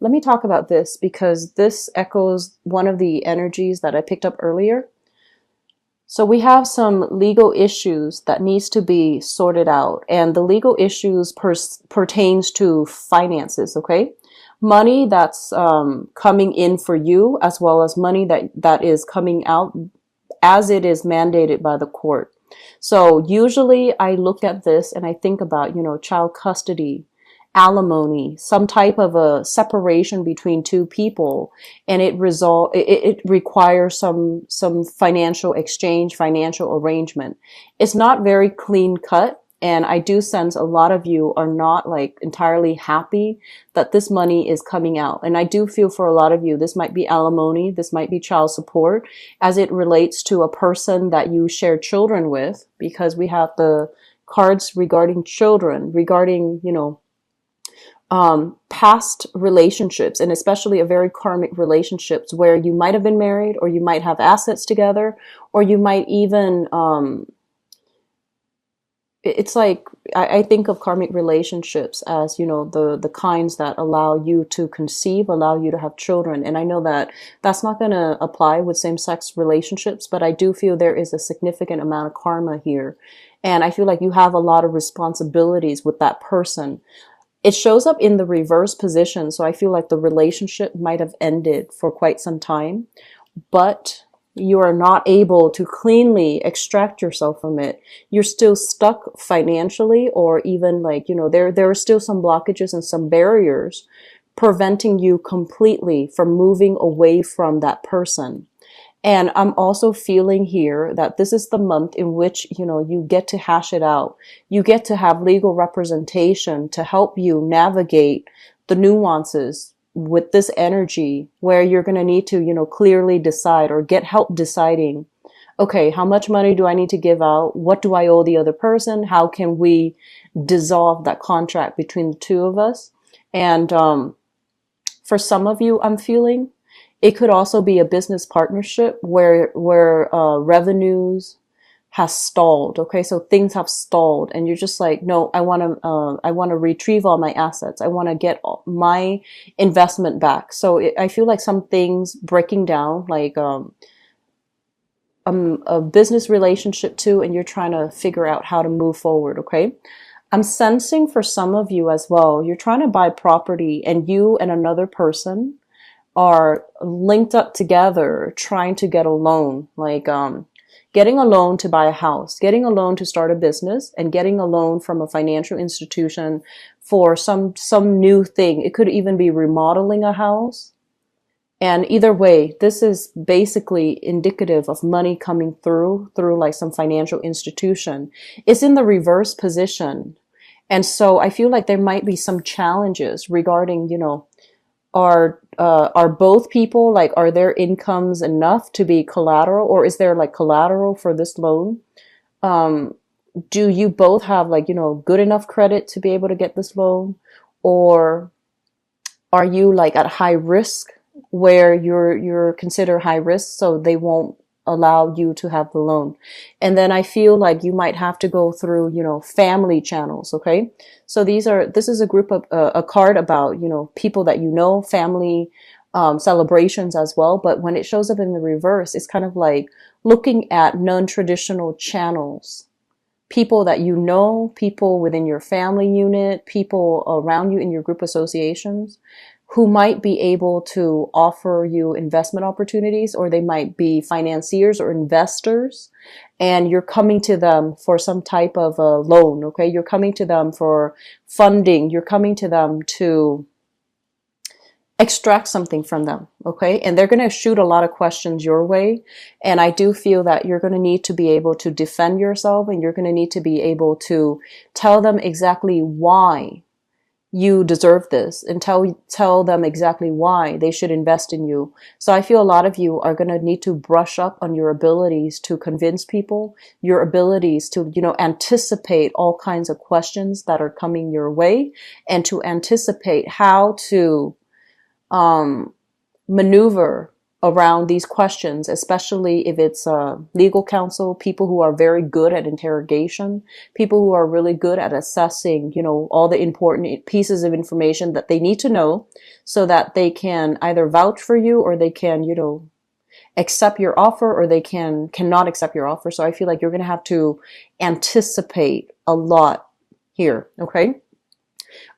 let me talk about this because this echoes one of the energies that I picked up earlier. So we have some legal issues that needs to be sorted out, and the legal issues pertains to finances, okay? Money that's coming in for you, as well as money that is coming out as it is mandated by the court. So usually I look at this and I think about, child custody, alimony, some type of a separation between two people, and it requires some financial exchange, financial arrangement. It's not very clean cut. And I do sense a lot of you are not like entirely happy that this money is coming out. And I do feel for a lot of you, this might be alimony, this might be child support as it relates to a person that you share children with, because we have the cards regarding children, regarding, past relationships, and especially a very karmic relationships where you might have been married, or you might have assets together, or you might even, it's like, I think of karmic relationships as, the kinds that allow you to conceive, allow you to have children. And I know that that's not going to apply with same-sex relationships, but I do feel there is a significant amount of karma here. And I feel like you have a lot of responsibilities with that person. It shows up in the reverse position, so I feel like the relationship might have ended for quite some time, but you are not able to cleanly extract yourself from it. You're still stuck financially, or even like, there are still some blockages and some barriers preventing you completely from moving away from that person. And I'm also feeling here that this is the month in which, you get to hash it out. You get to have legal representation to help you navigate the nuances with this energy, where you're going to need to, clearly decide or get help deciding, okay, how much money do I need to give out? What do I owe the other person? How can we dissolve that contract between the two of us? And for some of you, I'm feeling it could also be a business partnership where revenues has stalled. Okay, so things have stalled, and you're just like, no, I want to retrieve all my assets. I want to get my investment back. So I feel like some things breaking down, like a business relationship too, and you're trying to figure out how to move forward. Okay. I'm sensing for some of you as well, you're trying to buy property, and you and another person are linked up together trying to get a loan, like getting a loan to buy a house, getting a loan to start a business, and getting a loan from a financial institution for some new thing. It could even be remodeling a house. And either way, this is basically indicative of money coming through like some financial institution. It's in the reverse position. And so I feel like there might be some challenges regarding, are both people, like, are their incomes enough to be collateral, or is there like collateral for this loan? Do you both have like, good enough credit to be able to get this loan? Or are you like at high risk, where you're considered high risk, so they won't allow you to have the loan? And then I feel like you might have to go through, family channels. Okay. So this is a group of, a card about, people that, family, celebrations as well. But when it shows up in the reverse, it's kind of like looking at non-traditional channels, people that, people within your family unit, people around you in your group associations, who might be able to offer you investment opportunities, or they might be financiers or investors, and you're coming to them for some type of a loan. Okay. You're coming to them for funding. You're coming to them to extract something from them. Okay. And they're going to shoot a lot of questions your way. And I do feel that you're going to need to be able to defend yourself, and you're going to need to be able to tell them exactly why you deserve this, and tell them exactly why they should invest in you. So I feel a lot of you are going to need to brush up on your abilities to convince people, your abilities to, anticipate all kinds of questions that are coming your way, and to anticipate how to maneuver around these questions, especially if it's legal counsel, people who are very good at interrogation, people who are really good at assessing, all the important pieces of information that they need to know so that they can either vouch for you or they can, accept your offer or they cannot accept your offer. So I feel like you're going to have to anticipate a lot here. Okay.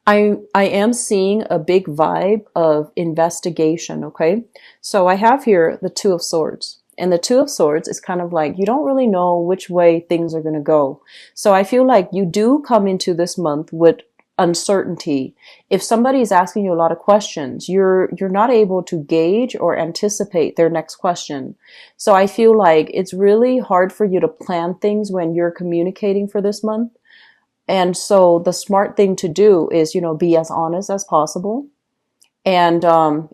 I am seeing a big vibe of investigation, okay? So I have here the Two of Swords. And the Two of Swords is kind of like you don't really know which way things are going to go. So I feel like you do come into this month with uncertainty. If somebody is asking you a lot of questions, you're not able to gauge or anticipate their next question. So I feel like it's really hard for you to plan things when you're communicating for this month. And so the smart thing to do is, be as honest as possible and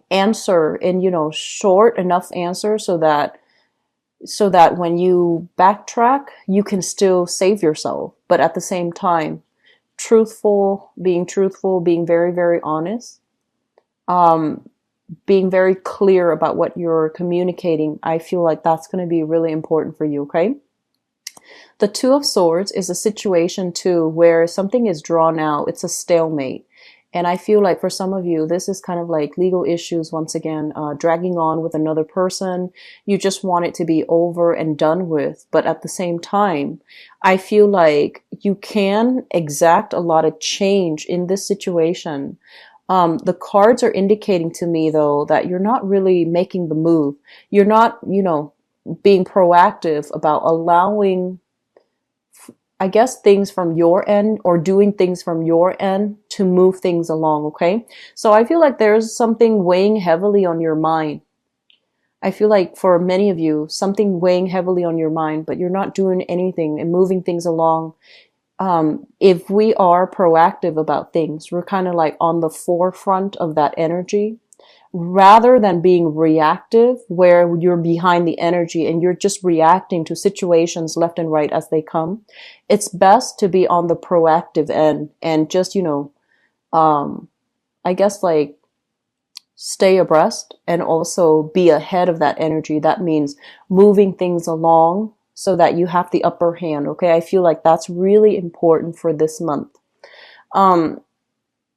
answer in, short enough answers so that when you backtrack, you can still save yourself. But at the same time, being truthful, being very, very honest, being very clear about what you're communicating. I feel like that's going to be really important for you. Okay. The Two of Swords is a situation too where something is drawn out. It's a stalemate. And I feel like for some of you, this is kind of like legal issues once again, dragging on with another person. You just want it to be over and done with. But at the same time, I feel like you can exact a lot of change in this situation. The cards are indicating to me though that you're not really making the move. You're not, being proactive about allowing, I guess, things from your end or doing things from your end to move things along. Okay. So I feel like there's something weighing heavily on your mind. I feel like for many of you, something weighing heavily on your mind, but you're not doing anything and moving things along. If we are proactive about things, we're kind of like on the forefront of that energy rather than being reactive where you're behind the energy and you're just reacting to situations left and right as they come. It's best to be on the proactive end and just, I guess like stay abreast and also be ahead of that energy. That means moving things along so that you have the upper hand. Okay. I feel like that's really important for this month.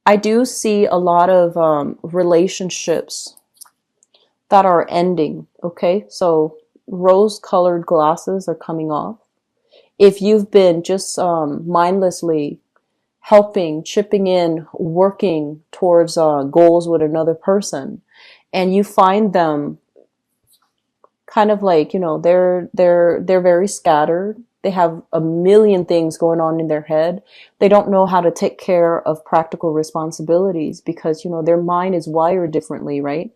I do see a lot of relationships that are ending, okay? So rose-colored glasses are coming off. If you've been just mindlessly helping, chipping in, working towards goals with another person, and you find them kind of like, they're very scattered. They have a million things going on in their head. They don't know how to take care of practical responsibilities because, their mind is wired differently, right?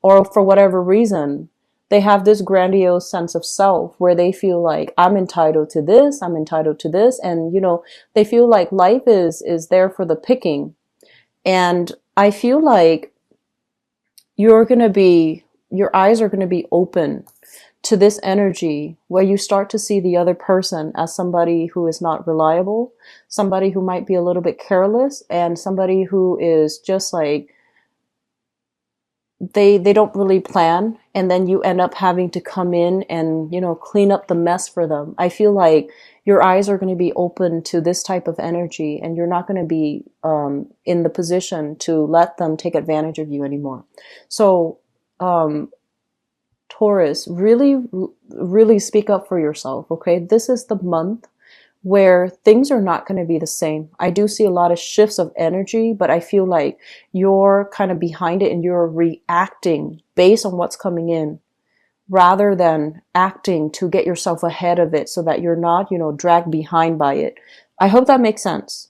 Or for whatever reason, they have this grandiose sense of self where they feel like I'm entitled to this, I'm entitled to this. And, they feel like life is there for the picking. And I feel like your eyes are going to be open to this energy where you start to see the other person as somebody who is not reliable, somebody who might be a little bit careless, and somebody who is just like, they don't really plan. And then you end up having to come in and, clean up the mess for them. I feel like your eyes are going to be open to this type of energy and you're not going to be in the position to let them take advantage of you anymore. So, Taurus, really, really speak up for yourself, okay? This is the month where things are not going to be the same. I do see a lot of shifts of energy, but I feel like you're kind of behind it and you're reacting based on what's coming in rather than acting to get yourself ahead of it so that you're not, dragged behind by it. I hope that makes sense.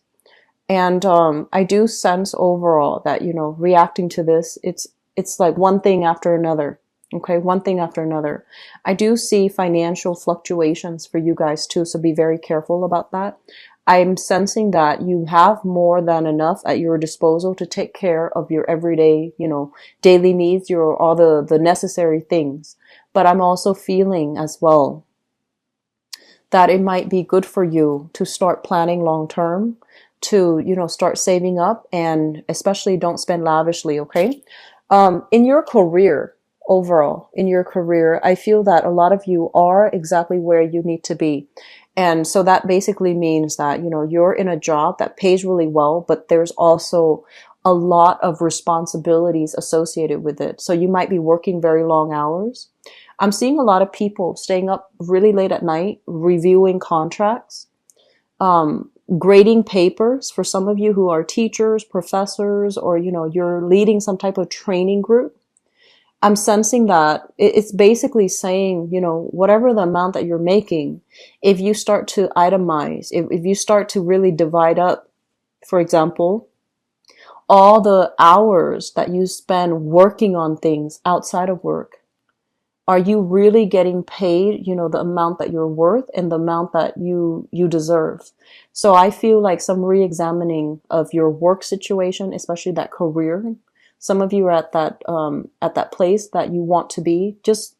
And I do sense overall that, reacting to this, it's like one thing after another. Okay, one thing after another. I do see financial fluctuations for you guys too, so be very careful about that. I'm sensing that you have more than enough at your disposal to take care of your everyday, daily needs, all the necessary things. But I'm also feeling as well that it might be good for you to start planning long term, to, start saving up, and especially don't spend lavishly, okay? In your career, overall in your career. I feel that a lot of you are exactly where you need to be. And so that basically means that, you're in a job that pays really well, but there's also a lot of responsibilities associated with it. So you might be working very long hours. I'm seeing a lot of people staying up really late at night, reviewing contracts, grading papers for some of you who are teachers, professors, or, you're leading some type of training group. I'm sensing that it's basically saying, whatever the amount that you're making, if you start to itemize, if you start to really divide up, for example, all the hours that you spend working on things outside of work, are you really getting paid, the amount that you're worth and the amount that you deserve? So I feel like some re-examining of your work situation, especially that career. Some of you are at that place that you want to be. Just,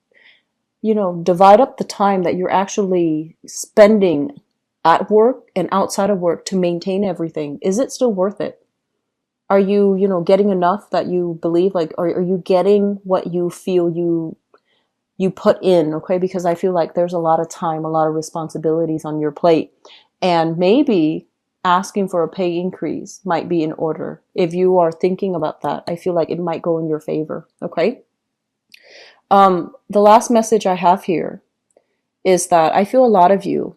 divide up the time that you're actually spending at work and outside of work to maintain everything. Is it still worth it? Are you, getting enough that you believe, like, are you getting what you feel you put in? Okay. Because I feel like there's a lot of time, a lot of responsibilities on your plate, and maybe asking for a pay increase might be in order. If you are thinking about that, I feel like it might go in your favor. Okay. The last message I have here is that I feel a lot of you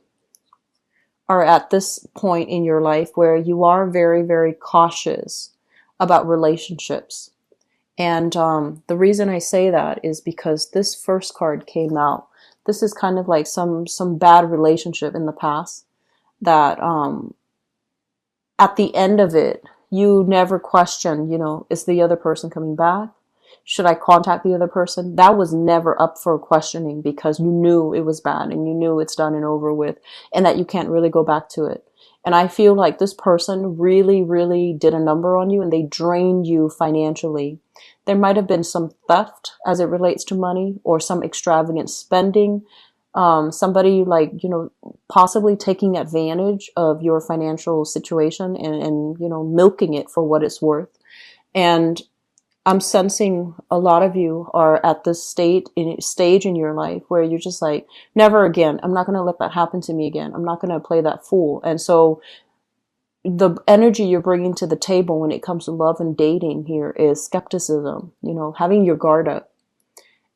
are at this point in your life where you are very, very cautious about relationships. And the reason I say that is because this first card came out. This is kind of like some bad relationship in the past that at the end of it, you never question, is the other person coming back? Should I contact the other person? That was never up for questioning because you knew it was bad and you knew it's done and over with and that you can't really go back to it. And I feel like this person really, really did a number on you and they drained you financially. There might have been some theft as it relates to money or some extravagant spending. Somebody like, possibly taking advantage of your financial situation and, milking it for what it's worth. And I'm sensing a lot of you are at this stage in your life where you're just like, never again. I'm not going to let that happen to me again. I'm not going to play that fool. And so the energy you're bringing to the table when it comes to love and dating here is skepticism, having your guard up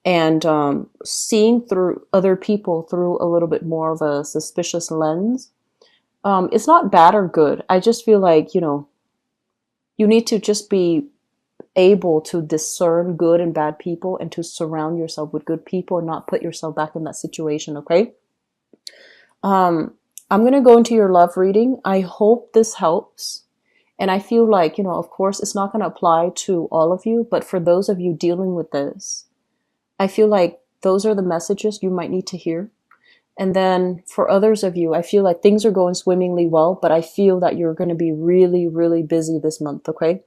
and seeing through other people through a little bit more of a suspicious lens. It's not bad or good. I just feel like, you need to just be able to discern good and bad people and to surround yourself with good people and not put yourself back in that situation. Okay. I'm going to go into your love reading. I hope this helps. And I feel like, of course, it's not going to apply to all of you, but for those of you dealing with this, I feel like those are the messages you might need to hear. And then for others of you, I feel like things are going swimmingly well, but I feel that you're going to be really, really busy this month. Okay.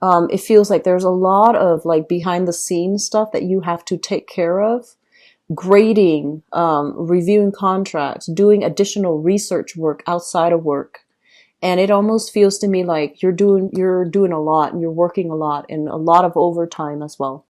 It feels like there's a lot of like behind the scenes stuff that you have to take care of. Grading, reviewing contracts, doing additional research work outside of work. And it almost feels to me like you're doing a lot and you're working a lot and a lot of overtime as well.